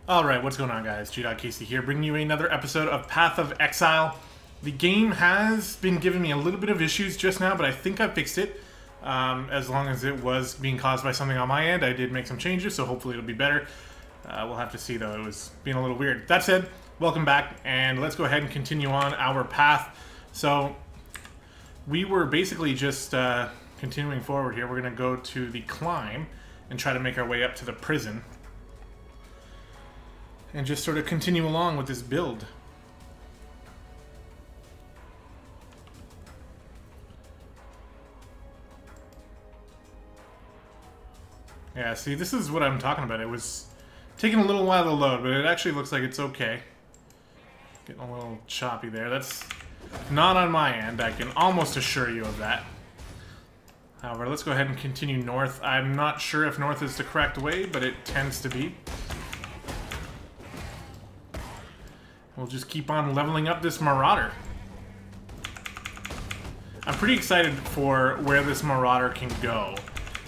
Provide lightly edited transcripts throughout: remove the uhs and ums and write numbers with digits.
Alright, what's going on, guys? Gdoggcasey here, bringing you another episode of Path of Exile. The game has been giving me a little bit of issues just now, but I think I fixed it. As long as it was being caused by something on my end, I did make some changes, so hopefully it'll be better. We'll have to see, though. It was being a little weird. That said, welcome back, and let's go ahead and continue on our path. So, we were basically just continuing forward here. We're going to go to the climb and try to make our way up to the prison. And just sort of continue along with this build. Yeah, see, this is what I'm talking about. It was taking a little while to load, but it actually looks like it's okay. Getting a little choppy there. That's not on my end. I can almost assure you of that. However, let's go ahead and continue north. I'm not sure if north is the correct way, but it tends to be. We'll just keep on leveling up this Marauder. I'm pretty excited for where this Marauder can go.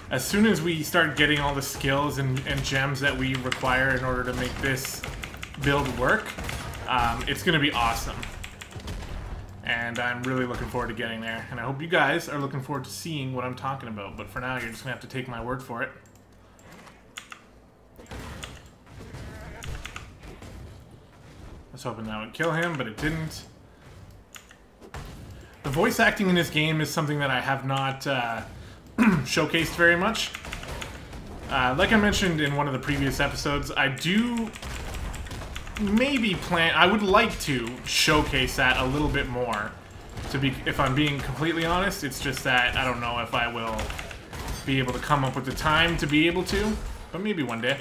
As soon as we start getting all the skills and gems that we require in order to make this build work, it's going to be awesome. And I'm really looking forward to getting there. And I hope you guys are looking forward to seeing what I'm talking about. But for now, you're just going to have to take my word for it. I was hoping that would kill him, but it didn't. The voice acting in this game is something that I have not showcased very much. Like I mentioned in one of the previous episodes, I do maybe plan... I would like to showcase that a little bit more. If I'm being completely honest, it's just that I don't know if I will be able to come up with the time to be able to, but maybe one day.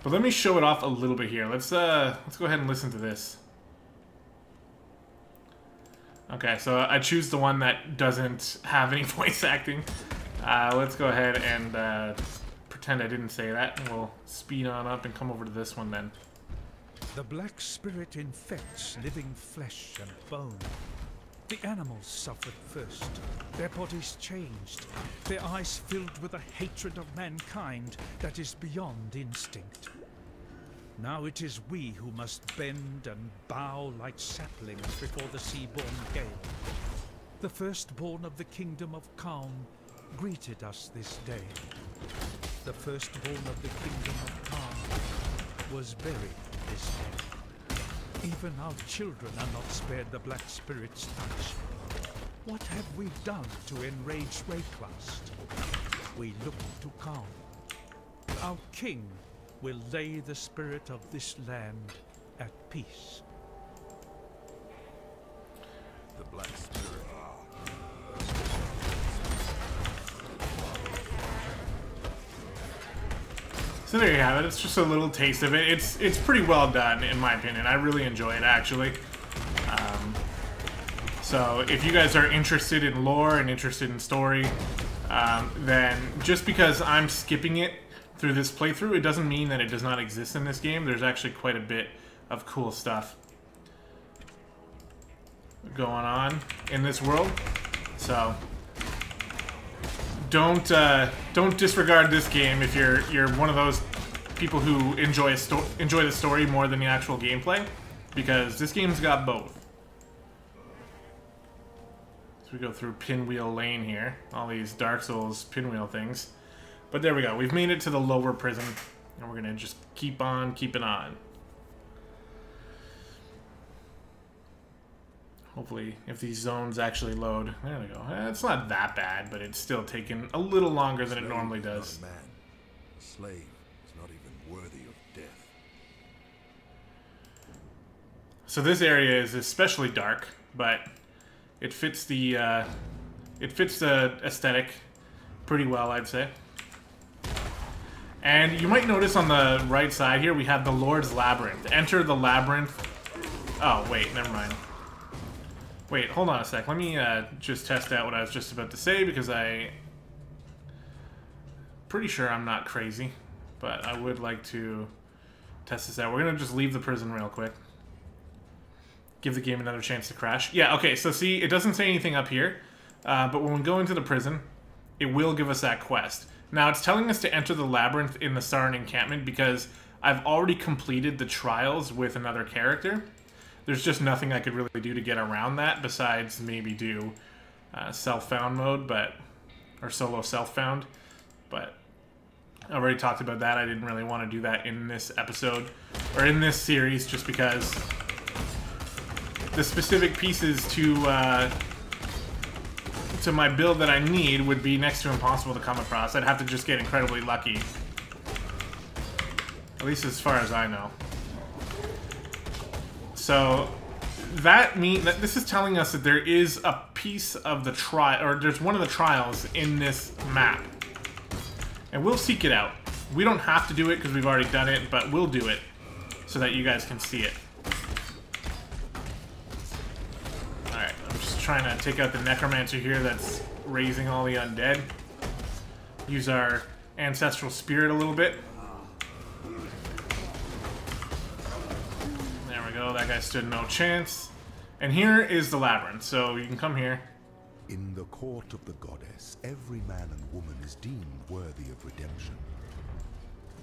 But let me show it off a little bit here. Let's go ahead and listen to this. Okay, so I choose the one that doesn't have any voice acting. Let's go ahead and pretend I didn't say that, and we'll speed on up and come over to this one then. The black spirit infects living flesh and bone. The animals suffered first, their bodies changed, their eyes filled with a hatred of mankind that is beyond instinct. Now it is we who must bend and bow like saplings before the sea-born gale. The firstborn of the kingdom of Calm greeted us this day. The firstborn of the kingdom of Calm was buried this day. Even our children are not spared the black spirit's touch. What have we done to enrage Rayclast? We look to Calm. Our king will lay the spirit of this land at peace. The black spirit. So there you have it. It's just a little taste of it. It's pretty well done, in my opinion. I really enjoy it, actually. So if you guys are interested in lore and interested in story, then just because I'm skipping it through this playthrough, it doesn't mean that it does not exist in this game. There's actually quite a bit of cool stuff going on in this world. So don't disregard this game if you're one of those people who enjoy the story more than the actual gameplay, because this game's got both. So we go through Pinwheel Lane here, all these Dark Souls pinwheel things. But there we go. We've made it to the lower prison, and we're gonna just keep on keeping on. Hopefully, if these zones actually load, there we go. It's not that bad, but it's still taking a little longer than it normally does. Not a man. A slave is not even worthy of death. So this area is especially dark, but it fits the aesthetic pretty well, I'd say. And you might notice on the right side here, we have the Lord's Labyrinth. Enter the labyrinth. Oh, wait, never mind. Wait, hold on a sec. Let me just test out what I was just about to say, because pretty sure I'm not crazy, but I would like to test this out. We're going to just leave the prison real quick. Give the game another chance to crash. Yeah, okay, so see, it doesn't say anything up here, but when we go into the prison, it will give us that quest. Now, it's telling us to enter the labyrinth in the Sarn encampment because I've already completed the trials with another character. There's just nothing I could really do to get around that besides maybe do self-found mode, or solo self-found. But I already talked about that. I didn't really want to do that in this episode, or in this series, just because the specific pieces to my build that I need would be next to impossible to come across. I'd have to just get incredibly lucky. At least as far as I know. So that this is telling us that there is a piece of the trial, or there's one of the trials in this map. And we'll seek it out. We don't have to do it because we've already done it, but we'll do it so that you guys can see it. Alright, I'm just trying to take out the necromancer here that's raising all the undead. Use our ancestral spirit a little bit. There we go, that guy stood no chance. And here is the labyrinth, so you can come here. In the court of the goddess, every man and woman is deemed worthy of redemption.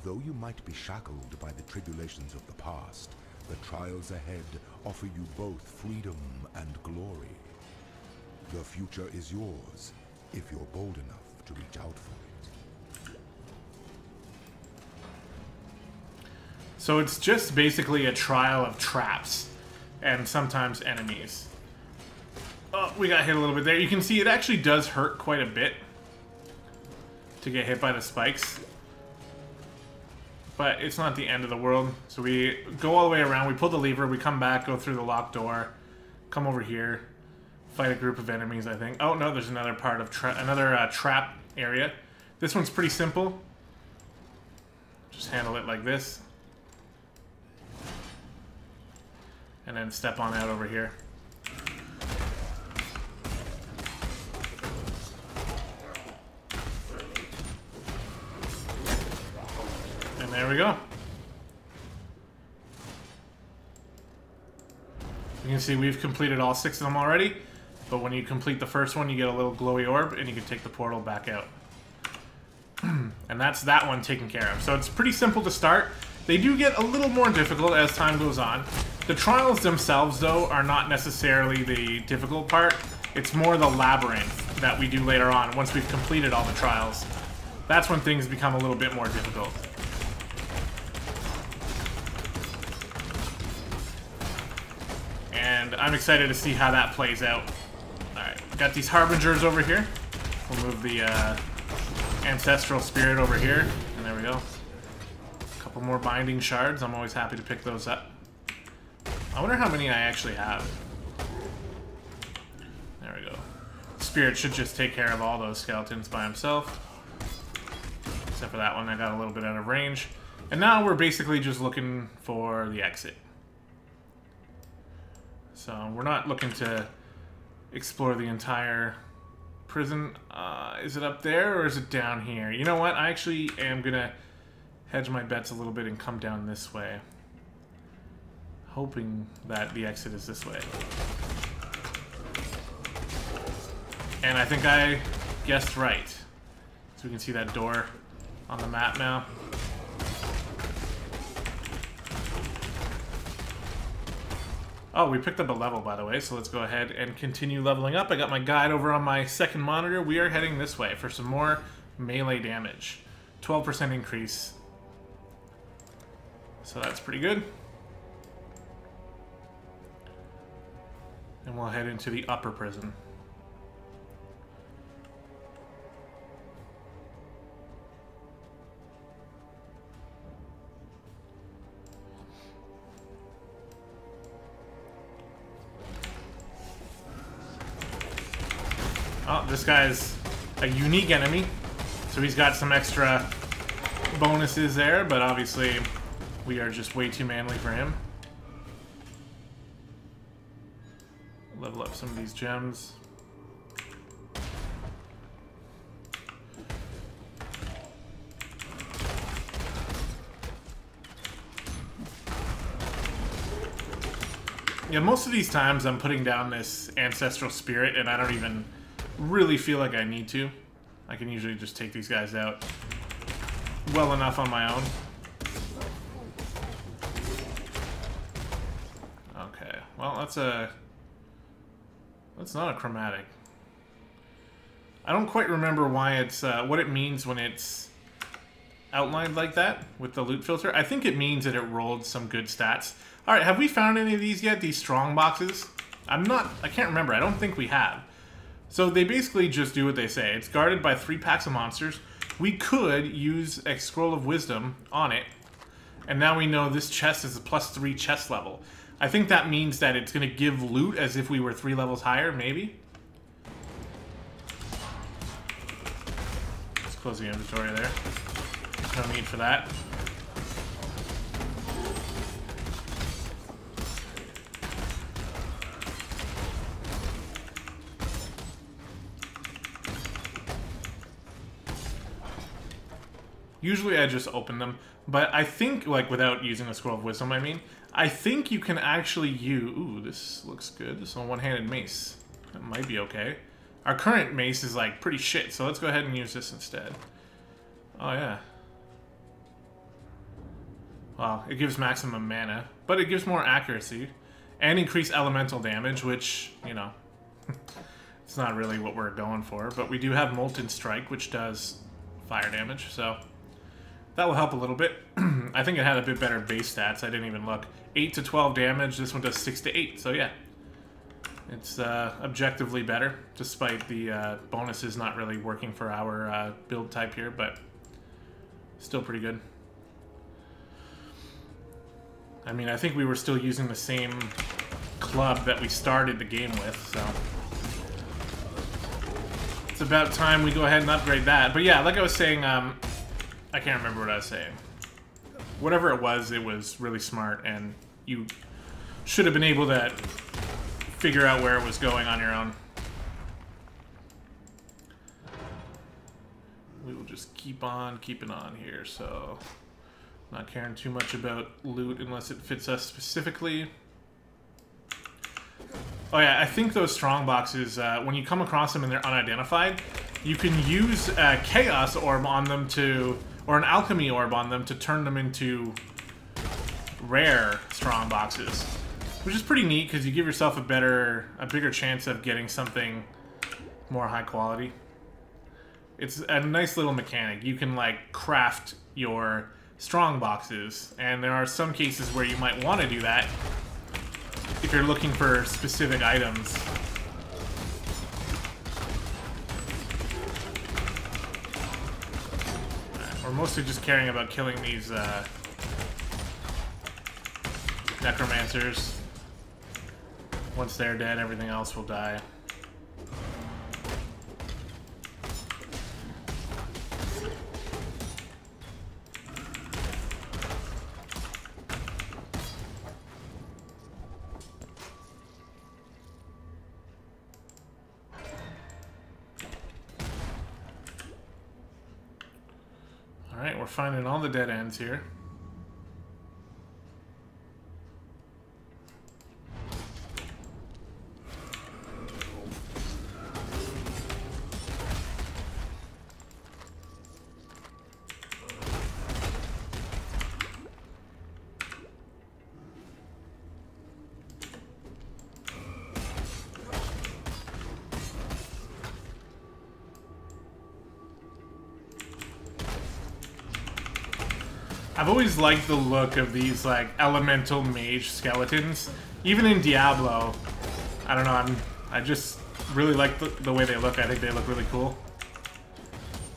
Though you might be shackled by the tribulations of the past, the trials ahead offer you both freedom and glory. The future is yours, if you're bold enough to reach out for it. So it's just basically a trial of traps, and sometimes enemies. Oh, we got hit a little bit there. You can see it actually does hurt quite a bit to get hit by the spikes. But it's not the end of the world. So we go all the way around, we pull the lever, we come back, go through the locked door, come over here, fight a group of enemies, I think. Oh no, there's another part of trap area. This one's pretty simple. Just handle it like this. And then step on out over here. And there we go. You can see we've completed all 6 of them already, but when you complete the first one, you get a little glowy orb, and you can take the portal back out. And that's that one taken care of. So it's pretty simple to start. They do get a little more difficult as time goes on. The trials themselves, though, are not necessarily the difficult part. It's more the labyrinth that we do later on, once we've completed all the trials. That's when things become a little bit more difficult. And I'm excited to see how that plays out. Alright, got these harbingers over here. We'll move the ancestral spirit over here. And there we go. A couple more binding shards. I'm always happy to pick those up. I wonder how many I actually have. There we go. Spirit should just take care of all those skeletons by himself. Except for that one, I got a little bit out of range. And now we're basically just looking for the exit. So we're not looking to explore the entire prison. Is it up there or is it down here? You know what? I actually am going to hedge my bets a little bit and come down this way. Hoping that the exit is this way. And I think I guessed right. So we can see that door on the map now. Oh, we picked up a level, by the way, so let's go ahead and continue leveling up. I got my guide over on my second monitor. We are heading this way for some more melee damage. 12% increase. So that's pretty good. And we'll head into the upper prison. Oh, this guy's a unique enemy, so he's got some extra bonuses there, but obviously we are just way too manly for him. Level up some of these gems. Yeah, most of these times I'm putting down this ancestral spirit and I don't even really feel like I need to. I can usually just take these guys out well enough on my own. Well, that's not a chromatic. I don't quite remember why it's what it means when it's outlined like that with the loot filter. I think it means that it rolled some good stats. All right, have we found any of these yet? These strong boxes? I can't remember. I don't think we have. So they basically just do what they say. It's guarded by 3 packs of monsters. We could use a Scroll of Wisdom on it. And now we know this chest is a +3 chest level. I think that means that it's going to give loot as if we were 3 levels higher, maybe? Let's close the inventory there. No need for that. Usually I just open them, but I think, like, without using a Scroll of Wisdom, I mean, I think you can actually use... Ooh, this looks good. This is a one-handed mace. That might be okay. Our current mace is, like, pretty shit, so let's go ahead and use this instead. Oh, yeah. Well, it gives maximum mana, but it gives more accuracy and increased elemental damage, which, you know, it's not really what we're going for, but we do have Molten Strike, which does fire damage, so... that will help a little bit. I think it had a bit better base stats. I didn't even look. 8 to 12 damage. This one does 6 to 8. So yeah, it's objectively better, despite the bonuses not really working for our build type here, but still pretty good. I mean, I think we were still using the same club that we started the game with, so it's about time we go ahead and upgrade that. But yeah, like I was saying, I can't remember what I was saying. Whatever it was really smart, and you should have been able to figure out where it was going on your own. We will just keep on keeping on here, so not caring too much about loot unless it fits us specifically. Oh yeah, I think those strong boxes, when you come across them and they're unidentified, you can use a Chaos Orb on them to... or an Alchemy Orb on them to turn them into rare strong boxes. Which is pretty neat, because you give yourself a bigger chance of getting something more high quality. It's a nice little mechanic. You can, like, craft your strong boxes, and there are some cases where you might want to do that if you're looking for specific items. We're mostly just caring about killing these necromancers. Once they're dead, everything else will die. Alright, we're finding all the dead ends here. I've always liked the look of these, like, elemental mage skeletons. Even in Diablo, I don't know, I just really like the way they look. I think they look really cool.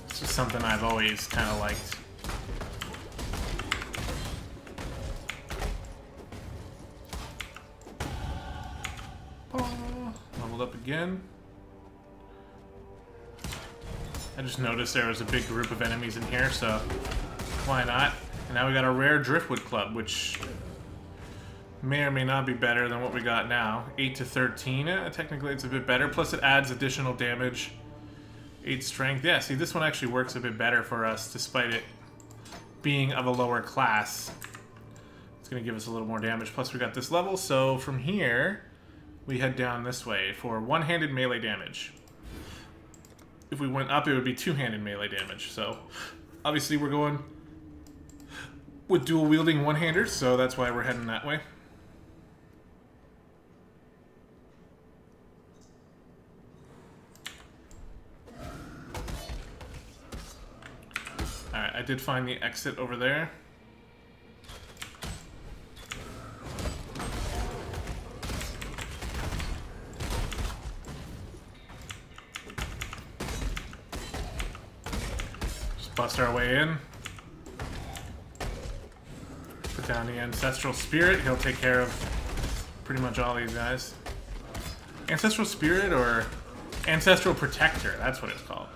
It's just something I've always kind of liked. Oh, leveled up again. I just noticed there was a big group of enemies in here, so why not? And now we got a rare Driftwood Club, which may or may not be better than what we got now. 8 to 13, technically it's a bit better, plus it adds additional damage. 8 strength, yeah, see this one actually works a bit better for us, despite it being of a lower class. It's going to give us a little more damage, plus we got this level, so from here, we head down this way for one-handed melee damage. If we went up, it would be two-handed melee damage, so obviously we're going with dual-wielding one-handers, so that's why we're heading that way. did find the exit over there. Just bust our way in. Put down the Ancestral Spirit. He'll take care of pretty much all these guys. Ancestral Spirit or Ancestral Protector, that's what it's called.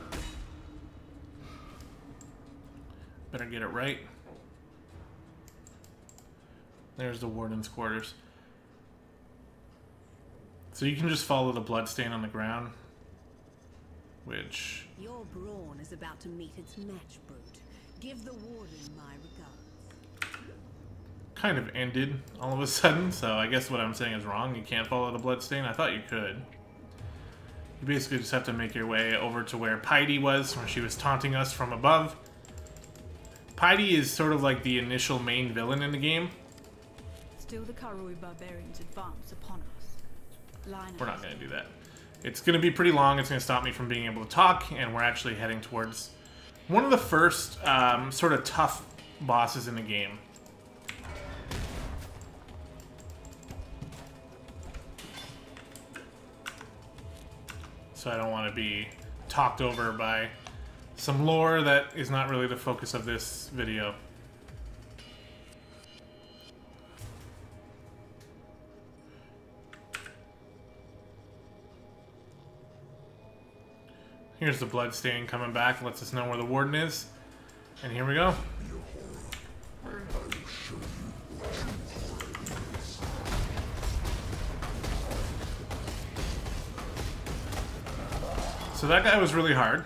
Better get it right. There's the Warden's quarters. So you can just follow the bloodstain on the ground, which... Your brawn is about to meet its match, Brute. Give the Warden my regards. Kind of ended all of a sudden, so I guess what I'm saying is wrong. You can't follow the bloodstain. I thought you could. You basically just have to make your way over to where Piety was, where she was taunting us from above. Piety is sort of like the initial main villain in the game. Still the Karui barbarians advance upon us. We're not going to do that. It's going to be pretty long. It's going to stop me from being able to talk, and we're actually heading towards one of the first sort of tough bosses in the game. So I don't want to be talked over by some lore that is not really the focus of this video. Here's the bloodstain coming back, lets us know where the Warden is. And here we go. So that guy was really hard.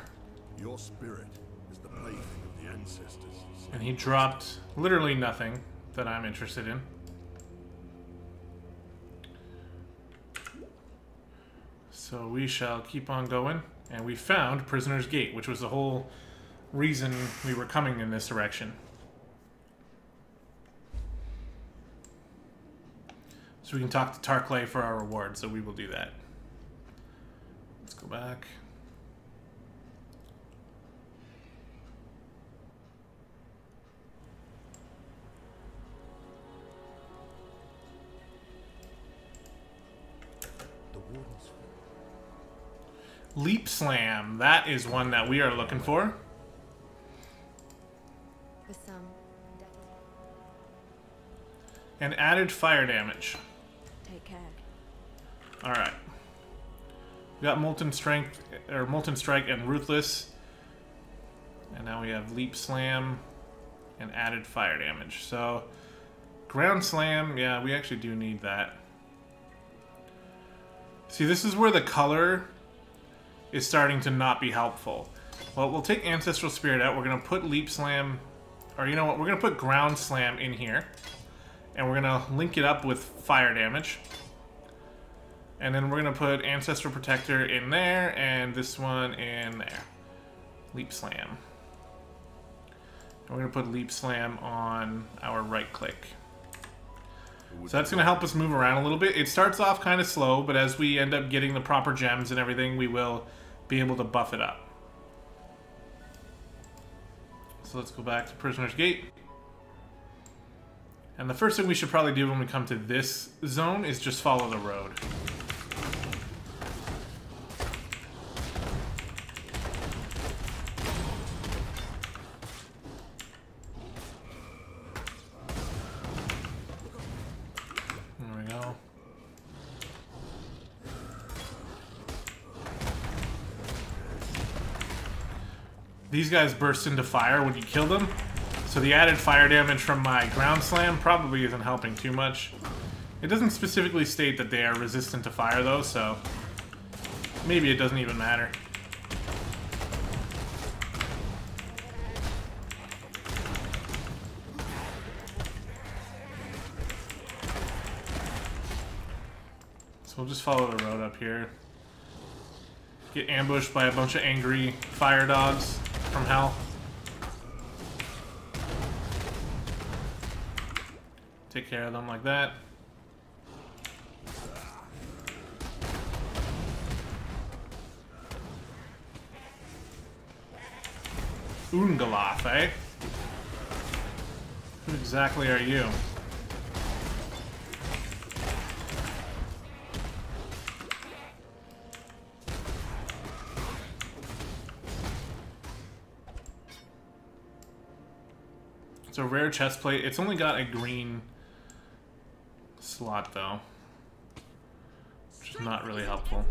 Your spirit is the plaything of the ancestors. And he dropped literally nothing that I'm interested in. So we shall keep on going. And we found Prisoner's Gate, which was the whole reason we were coming in this direction. So we can talk to Tarklay for our reward, so we will do that. Let's go back. Leap Slam, that is one that we are looking for. And added fire damage. Take care. Alright. We got Molten Strength, or Molten Strike and Ruthless. And now we have Leap Slam and added fire damage. So, Ground Slam, yeah, we actually do need that. See, this is where the color is starting to not be helpful. Well, we'll take Ancestral Spirit out. We're going to put Leap Slam, or you know what, we're going to put Ground Slam in here. And we're going to link it up with fire damage. And then we're going to put Ancestral Protector in there, and this one in there. Leap Slam. And we're going to put Leap Slam on our right click. So that's going to help us move around a little bit. It starts off kind of slow, but as we end up getting the proper gems and everything, we will be able to buff it up. So let's go back to Prisoner's Gate. And the first thing we should probably do when we come to this zone is just follow the road. There we go. These guys burst into fire when you kill them. So the added fire damage from my Ground Slam probably isn't helping too much. It doesn't specifically state that they are resistant to fire though, so maybe it doesn't even matter. So we'll just follow the road up here. Get ambushed by a bunch of angry fire dogs from hell. Take care of them like that. Ungoloth, eh? Who exactly are you? It's a rare chest plate. It's only got a green slot though, which is not really helpful.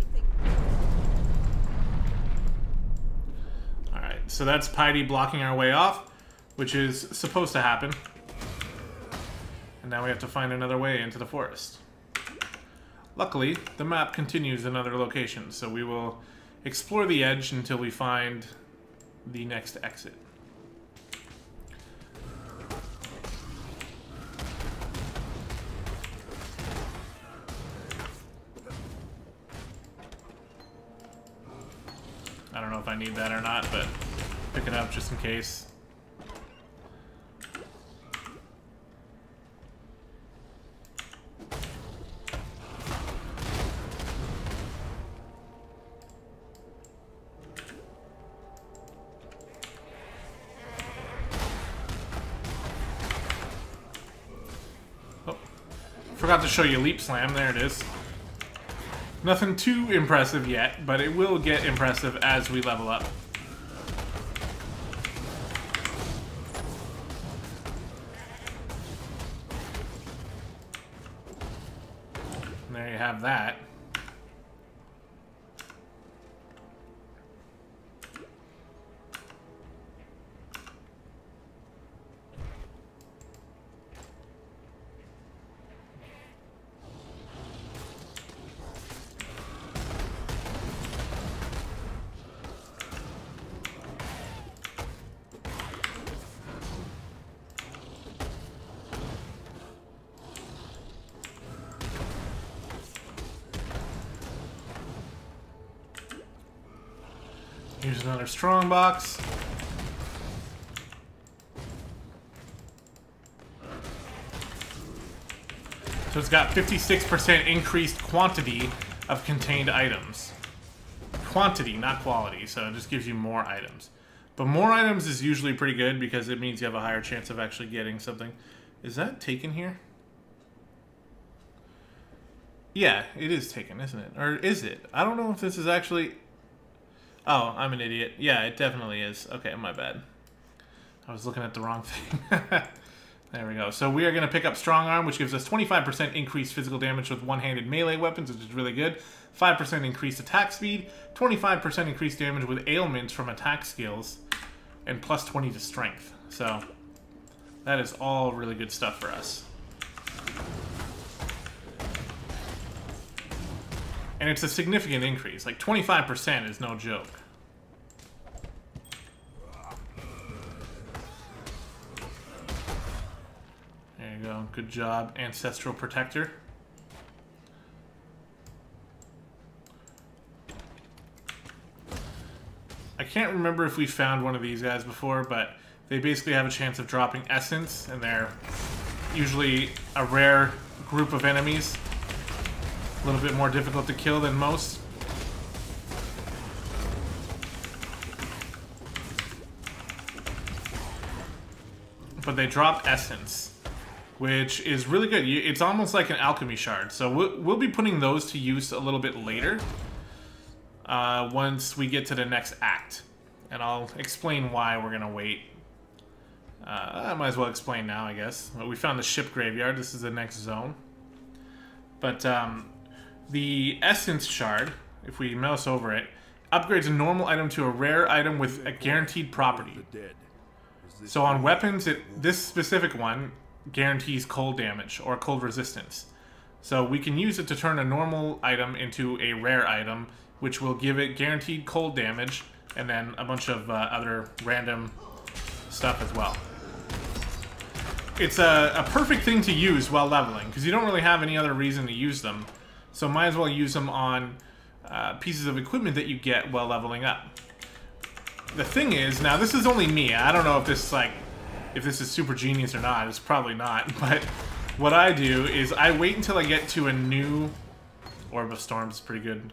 Alright, so that's Piety blocking our way off, which is supposed to happen. And now we have to find another way into the forest. Luckily, the map continues in other locations, so we will explore the edge until we find the next exit. I don't know if I need that or not, but pick it up just in case. Oh, forgot to show you Leap Slam. There it is. Nothing too impressive yet, but it will get impressive as we level up. And there you have that. Here's another strong box. So it's got 56% increased quantity of contained items. Quantity, not quality, so it just gives you more items. But more items is usually pretty good because it means you have a higher chance of actually getting something. Is that taken here? Yeah, it is taken, isn't it? Or is it? I don't know if this is actually... Oh, I'm an idiot. Yeah, it definitely is. Okay, my bad. I was looking at the wrong thing. There we go. So we are going to pick up Strong Arm, which gives us 25% increased physical damage with one-handed melee weapons, which is really good. 5% increased attack speed. 25% increased damage with ailments from attack skills. And plus 20 to strength. So that is all really good stuff for us. And it's a significant increase. Like 25% is no joke. There you go. Good job, Ancestral Protector. I can't remember if we found one of these guys before, but they basically have a chance of dropping Essence, and they're usually a rare group of enemies. A little bit more difficult to kill than most. But they drop Essence, which is really good. It's almost like an alchemy shard. So we'll be putting those to use a little bit later. Once we get to the next act. And I'll explain why we're going to wait. I might as well explain now, I guess. Well, we found the ship graveyard. This is the next zone. But the Essence Shard, if we mouse over it, upgrades a normal item to a rare item with a guaranteed property. So on weapons, this specific one guarantees cold damage or cold resistance. So we can use it to turn a normal item into a rare item, which will give it guaranteed cold damage, and then a bunch of other random stuff as well. It's a perfect thing to use while leveling, because you don't really have any other reason to use them. So might as well use them on pieces of equipment that you get while leveling up. The thing is, now this is only me. I don't know if this is super genius or not. It's probably not. But what I do is I wait until I get to a new Orb of Storms. Is pretty good.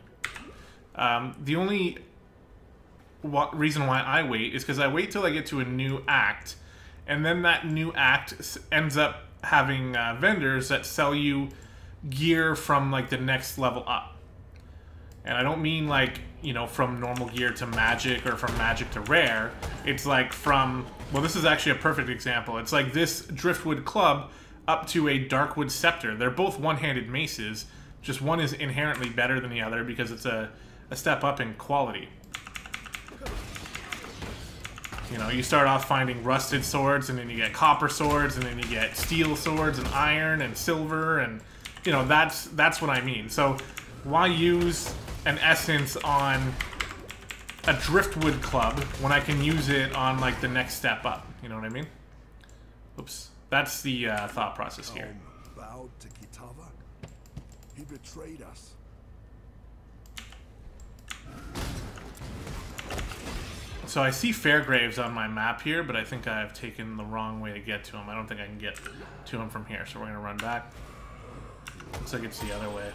The only reason why I wait is because I wait till I get to a new act, and then that new act ends up having vendors that sell you gear from like the next level up. And I don't mean like, you know, from normal gear to magic or from magic to rare. It's like from, well, this is actually a perfect example. It's like this driftwood club up to a darkwood scepter. They're both one-handed maces. Just one is inherently better than the other because it's a step up in quality. You know, you start off finding rusted swords, and then you get copper swords, and then you get steel swords, and iron, and silver, and, you know, that's what I mean. So, why use an essence on a driftwood club when I can use it on, like, the next step up? You know what I mean? Oops. That's the thought process here. Bowed to Kitava. He betrayed us. So I see Fairgraves on my map here, but I think I've taken the wrong way to get to him. I don't think I can get to him from here, so we're going to run back. Looks like it's the other way.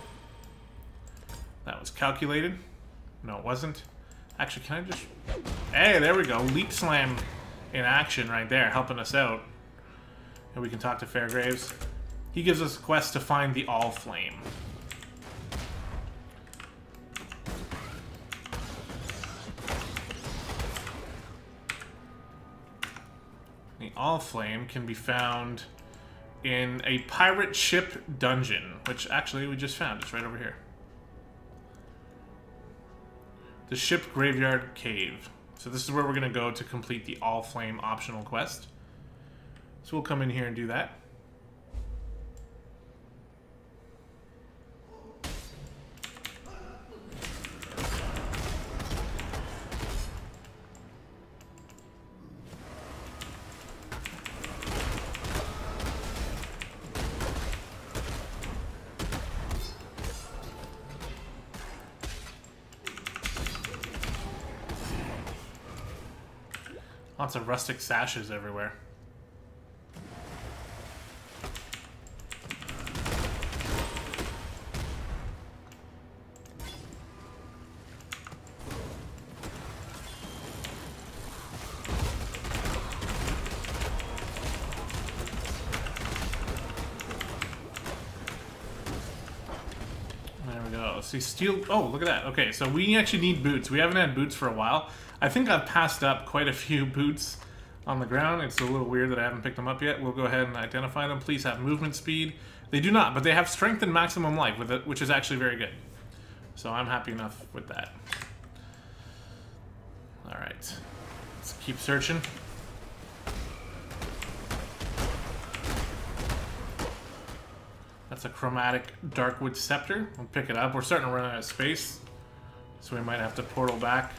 That was calculated. No, it wasn't. Actually, can I just... Hey, there we go. Leap Slam in action right there, helping us out. And we can talk to Fairgraves. He gives us a quest to find the All Flame. The All Flame can be found in a pirate ship dungeon, which actually we just found. It's right over here. The Ship Graveyard Cave. So this is where we're going to go to complete the All Flame optional quest. So we'll come in here and do that. Lots of rustic sashes everywhere. There we go. See, steel... Oh, look at that. Okay, so we actually need boots. We haven't had boots for a while. I think I've passed up quite a few boots on the ground. It's a little weird that I haven't picked them up yet. We'll go ahead and identify them. Please have movement speed. They do not, but they have strength and maximum life, with it, which is actually very good. So I'm happy enough with that. Alright. Let's keep searching. That's a chromatic darkwood scepter. We'll pick it up. We're starting to run out of space, so we might have to portal back.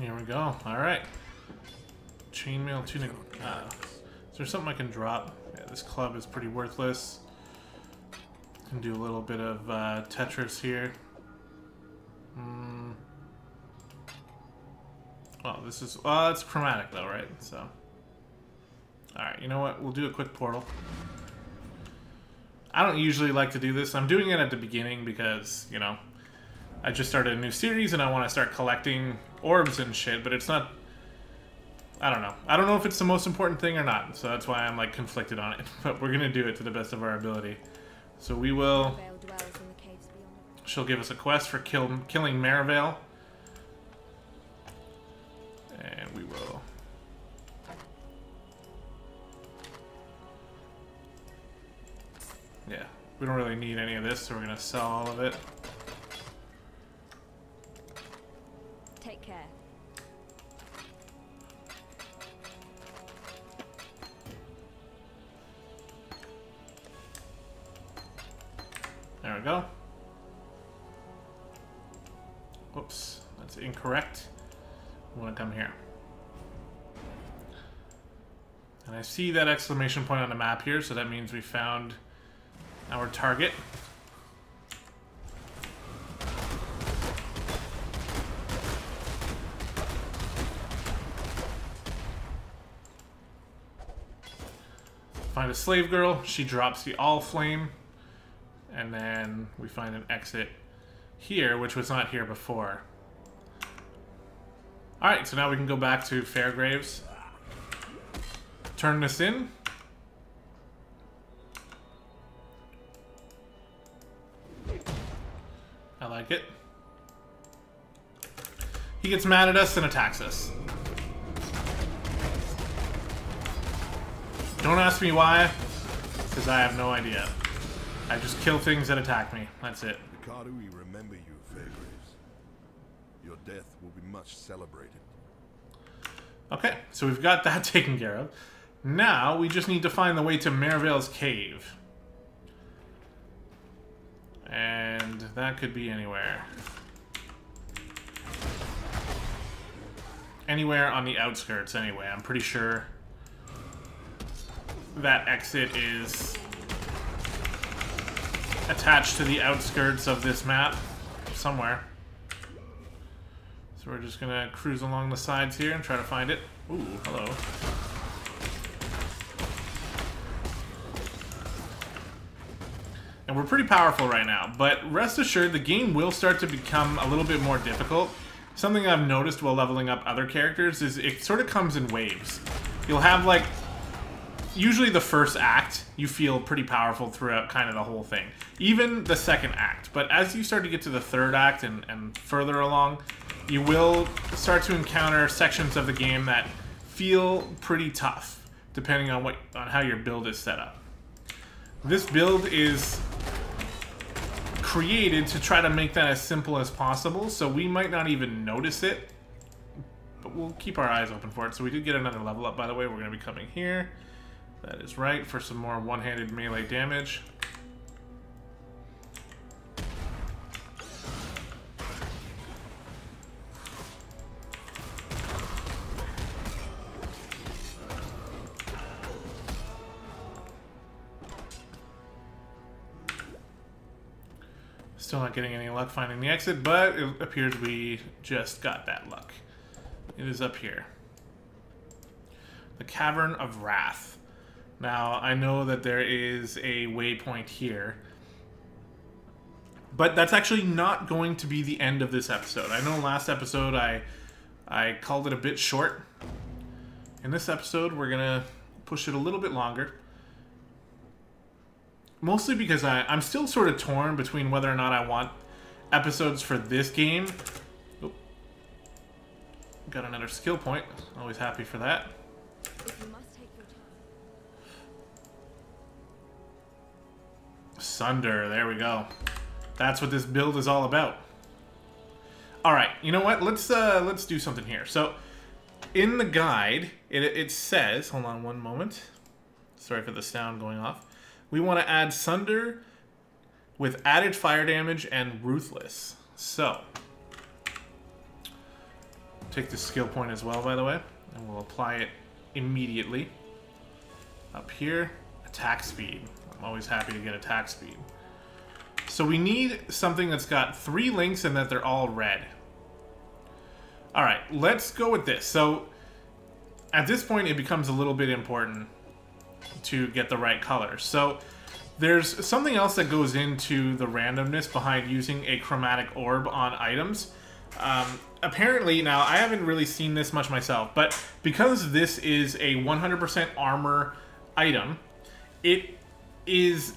Here we go. Alright. Chainmail tunic. Is there something I can drop? Yeah, this club is pretty worthless. Can do a little bit of Tetris here. Well, this is... Well, it's chromatic though, right? So... Alright, you know what? We'll do a quick portal. I don't usually like to do this. I'm doing it at the beginning because, you know, I just started a new series and I want to start collecting orbs and shit, but it's not... I don't know. I don't know if it's the most important thing or not, so that's why I'm, like, conflicted on it. But we're gonna do it to the best of our ability. So we will... She'll give us a quest for killing Merivale. And we will... Yeah, we don't really need any of this, so we're gonna sell all of it. Take care. There we go. Whoops, that's incorrect. We want to come here. And I see that exclamation point on the map here, so that means we found our target. Find a slave girl. She drops the all flame. And then we find an exit here, which was not here before. Alright, so now we can go back to Fairgraves. Turn this in. I like it. He gets mad at us and attacks us. Don't ask me why, because I have no idea. I just kill things that attack me. That's it. Ricardo, we remember you, Fairgraves. Your death will be much celebrated. Okay, so we've got that taken care of. Now we just need to find the way to Mervale's cave. And that could be anywhere. Anywhere on the outskirts, anyway. I'm pretty sure that exit is attached to the outskirts of this map somewhere. So we're just gonna cruise along the sides here and try to find it. Ooh, hello. And we're pretty powerful right now, but rest assured the game will start to become a little bit more difficult. Something I've noticed while leveling up other characters is it sort of comes in waves. You'll have, like, usually the first act, you feel pretty powerful throughout kind of the whole thing. Even the second act. But as you start to get to the third act and further along, you will start to encounter sections of the game that feel pretty tough, depending on how your build is set up. This build is created to try to make that as simple as possible, so we might not even notice it, but we'll keep our eyes open for it. So we did get another level up, by the way. We're going to be coming here. That is right, for some more one-handed melee damage. Still not getting any luck finding the exit, but it appears we just got that luck. It is up here. The Cavern of Wrath. Now, I know that there is a waypoint here, but that's actually not going to be the end of this episode. I know last episode I called it a bit short. In this episode, we're going to push it a little bit longer. Mostly because I'm still sort of torn between whether or not I want episodes for this game. Oh. Got another skill point. Always happy for that. Sunder, there we go. That's what this build is all about. Alright, you know what? Let's do something here. So, in the guide, it says... Hold on one moment. Sorry for the sound going off. We want to add Sunder with added fire damage and Ruthless. So, take the skill point as well, by the way, and we'll apply it immediately. Up here, attack speed. I'm always happy to get attack speed. So we need something that's got 3 links and that they're all red. Alright, let's go with this. So, at this point, it becomes a little bit important to get the right color. So there's something else that goes into the randomness behind using a chromatic orb on items. Apparently, now I haven't really seen this much myself, but because this is a 100% armor item, it's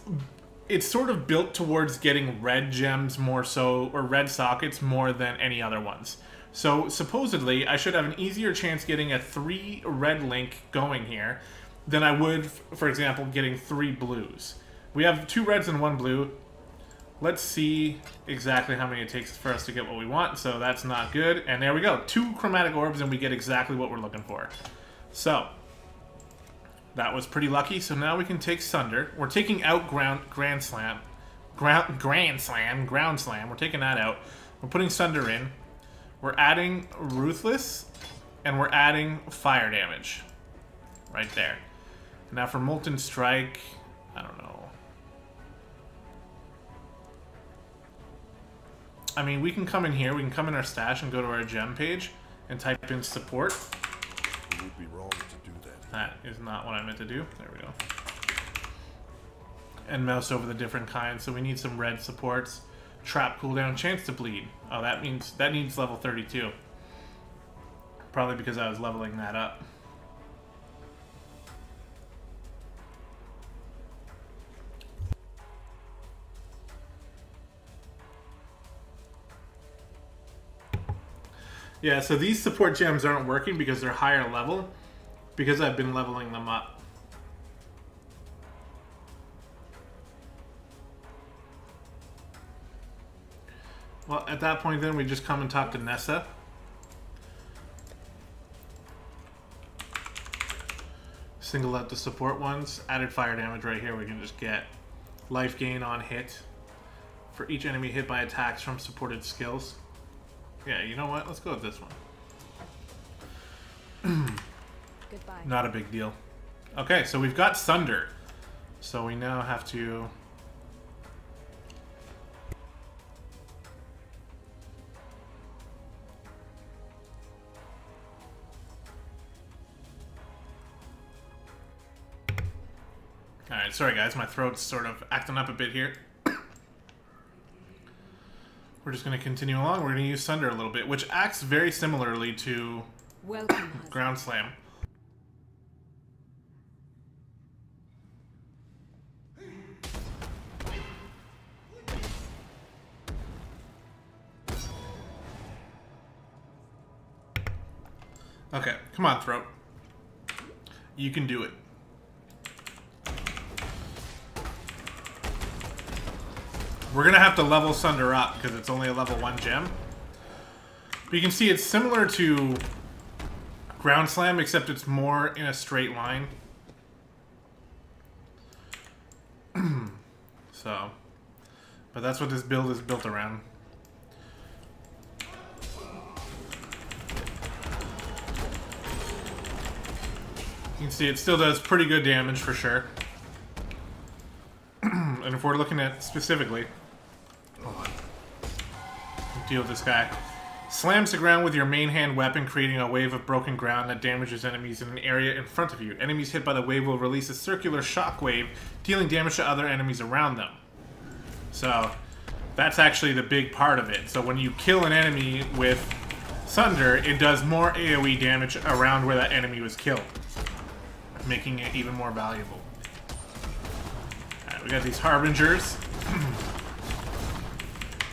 sort of built towards getting red gems more so, or red sockets more than any other ones. So supposedly I should have an easier chance getting a 3 red link going here than I would, for example, getting 3 blues. We have 2 reds and 1 blue. Let's see exactly how many it takes for us to get what we want. So that's not good. And there we go. 2 chromatic orbs and we get exactly what we're looking for. So that was pretty lucky. So now we can take Sunder. We're taking out Ground Slam. We're taking that out. We're putting Sunder in. We're adding Ruthless. And we're adding fire damage. Right there. Now for Molten Strike, I don't know. I mean, we can come in here, we can come in our stash and go to our gem page and type in support. It would be wrong to do that. That is not what I meant to do. There we go. and mouse over the different kinds. So we need some red supports. Trap cooldown, chance to bleed. Oh, that needs level 32. Probably because I was leveling that up. Yeah, so these support gems aren't working because they're higher level, because I've been leveling them up. Well, at that point then, we just come and talk to Nessa. Single out the support ones. Added fire damage right here. We can just get life gain on hit for each enemy hit by attacks from supported skills. Yeah, you know what? Let's go with this one. Goodbye. Not a big deal. Okay, so we've got Sunder. So we now have to... Alright, sorry guys, my throat's sort of acting up a bit here. We're just going to continue along. We're going to use Sunder a little bit, which acts very similarly to Ground Slam. Okay, come on, Throat. You can do it. We're going to have to level Sunder up because it's only a level 1 gem. But you can see it's similar to Ground Slam, except it's more in a straight line. So, but that's what this build is built around. You can see it still does pretty good damage for sure. And if we're looking at specifically, deal with this guy. Slams the ground with your main hand weapon, creating a wave of broken ground that damages enemies in an area in front of you. Enemies hit by the wave will release a circular shock wave, dealing damage to other enemies around them. So, that's actually the big part of it. So when you kill an enemy with Sunder, it does more AoE damage around where that enemy was killed, making it even more valuable. Alright, we got these Harbingers.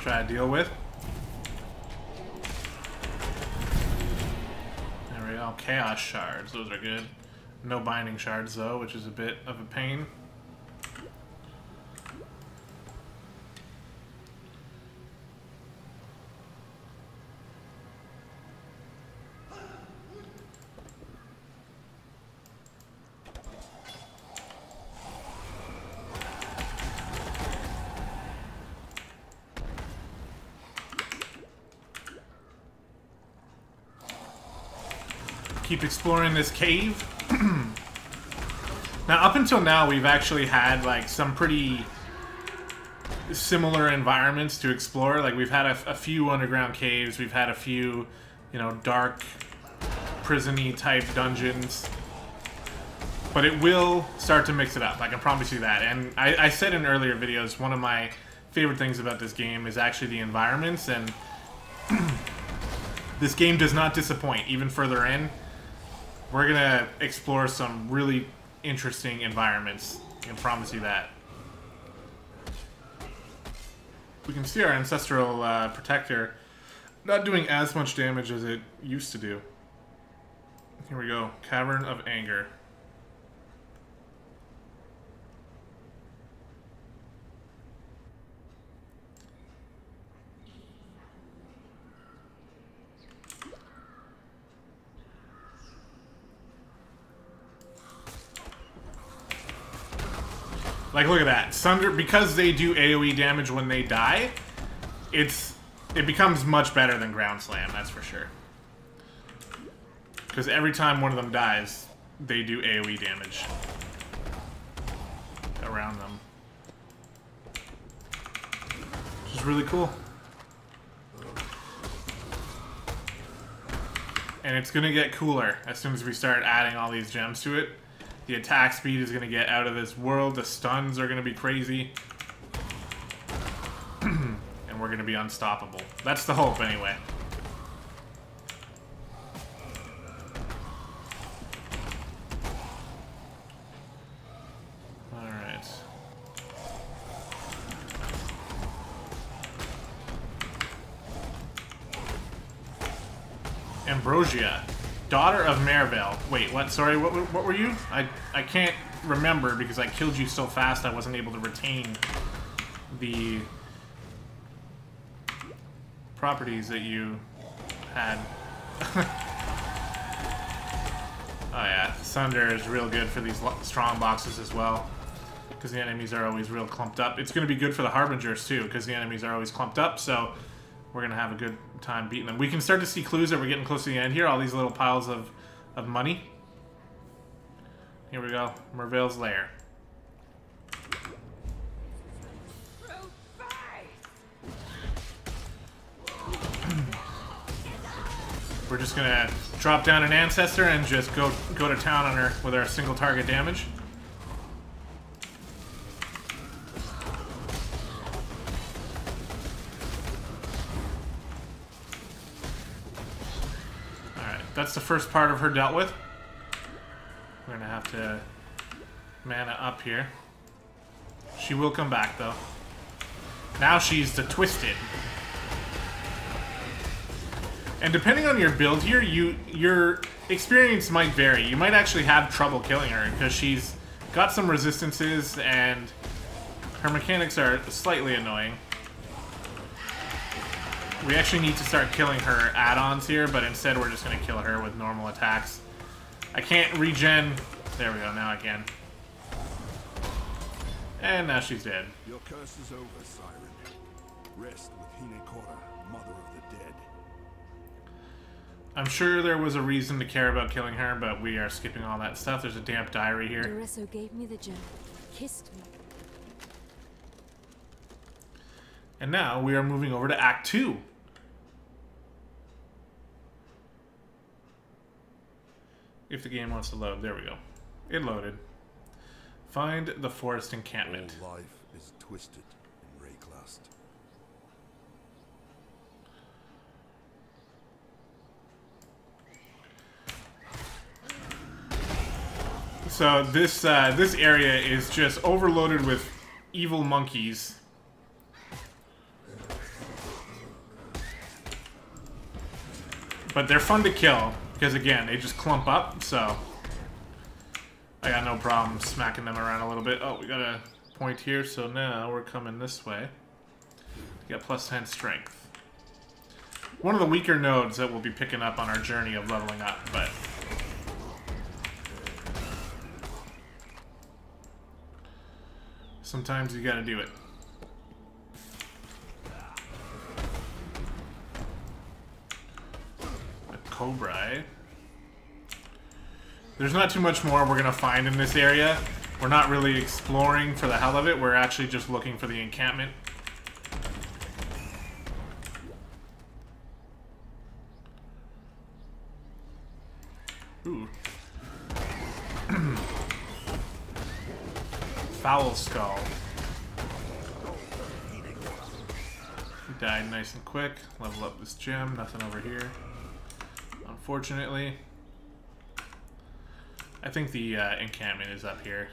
Try to deal with. There we go. Chaos Shards. Those are good. No Binding Shards, though, which is a bit of a pain. Keep exploring this cave. Now, up until now, we've actually had like some pretty similar environments to explore. Like we've had a few underground caves, we've had a few, you know, dark, prison-y type dungeons. But it will start to mix it up. I can promise you that. And I said in earlier videos, one of my favorite things about this game is actually the environments, and this game does not disappoint. Even further in, we're gonna explore some really interesting environments. I can promise you that. We can see our Ancestral Protector not doing as much damage as it used to do. Here we go. Cavern of Anger. Like, look at that. Sunder, because they do AoE damage when they die, it becomes much better than Ground Slam, that's for sure. Because every time one of them dies, they do AoE damage around them. Which is really cool. And it's gonna get cooler as soon as we start adding all these gems to it. The attack speed is going to get out of this world. The stuns are going to be crazy. And we're going to be unstoppable. That's the hope, anyway. Alright. Ambrosia. Daughter of Mervale. Wait, what? Sorry, what were you? I can't remember because I killed you so fast I wasn't able to retain the properties that you had. Oh yeah, Sunder is real good for these strong boxes as well, because the enemies are always real clumped up. It's going to be good for the Harbingers too, because the enemies are always clumped up, so we're going to have a good time beating them. We can start to see clues that we're getting close to the end here, all these little piles of money. Here we go, Mervale's Lair. We're just gonna drop down an Ancestor and just go to town on her with our single target damage. Alright, that's the first part of her dealt with. We're gonna have to mana up here. She will come back though. Now she's the Twisted. And depending on your build here, your experience might vary. You might actually have trouble killing her because she's got some resistances and her mechanics are slightly annoying. We actually need to start killing her add-ons here, but instead we're just going to kill her with normal attacks. I can't regen. There we go, now I can. And now she's dead. Your curse is over, Siren. Rest with Hinekora, mother of the dead. I'm sure there was a reason to care about killing her, but we are skipping all that stuff. There's a damp diary here. Doresso gave me the gem, kissed me. And now we are moving over to Act 2. If the game wants to load. There we go. It loaded. Find the forest encampment. All life is twisted in Rayclast. So this area is just overloaded with evil monkeys. But they're fun to kill because again, they just clump up, so I got no problem smacking them around a little bit. Oh, we got a point here, so now we're coming this way. We got plus 10 strength. One of the weaker nodes that we'll be picking up on our journey of leveling up, but sometimes you gotta do it. A cobra, eh? There's not too much more we're gonna find in this area. We're not really exploring for the hell of it. We're actually just looking for the encampment. Ooh. Foul Skull. He died nice and quick. Level up this gem. Nothing over here, unfortunately. I think the encampment is up here.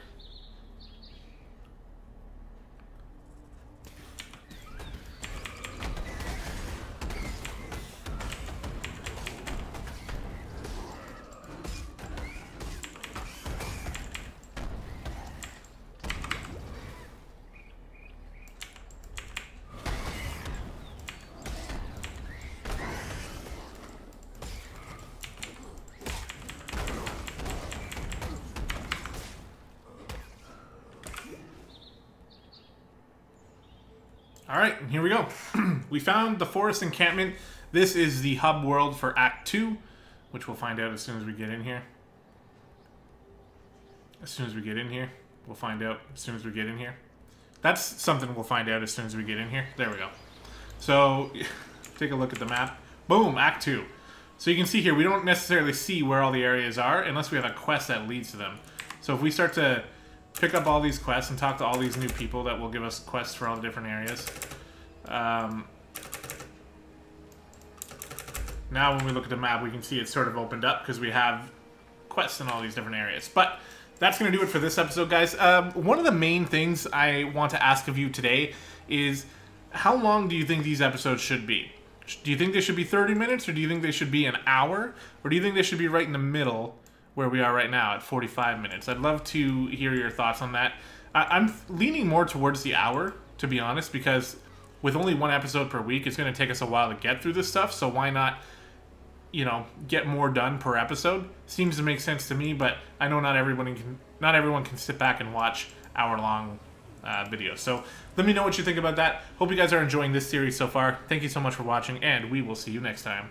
Alright, here we go. We found the forest encampment. This is the hub world for Act 2, which we'll find out as soon as we get in here. As soon as we get in here. We'll find out as soon as we get in here. That's something we'll find out as soon as we get in here. There we go. So, take a look at the map. Boom, Act 2. So you can see here, we don't necessarily see where all the areas are unless we have a quest that leads to them. So if we start to pick up all these quests and talk to all these new people that will give us quests for all the different areas. Now when we look at the map, we can see it's sort of opened up because we have quests in all these different areas. But that's going to do it for this episode, guys. One of the main things I want to ask of you today is, how long do you think these episodes should be? Do you think they should be 30 minutes, or do you think they should be an hour? Or do you think they should be right in the middle where we are right now at 45 minutes? I'd love to hear your thoughts on that. I'm leaning more towards the hour, to be honest, because with only one episode per week, it's going to take us a while to get through this stuff, so why not, you know, get more done per episode? Seems to make sense to me, but I know not everyone can sit back and watch hour-long videos. So let me know what you think about that. Hope you guys are enjoying this series so far. Thank you so much for watching, and we will see you next time.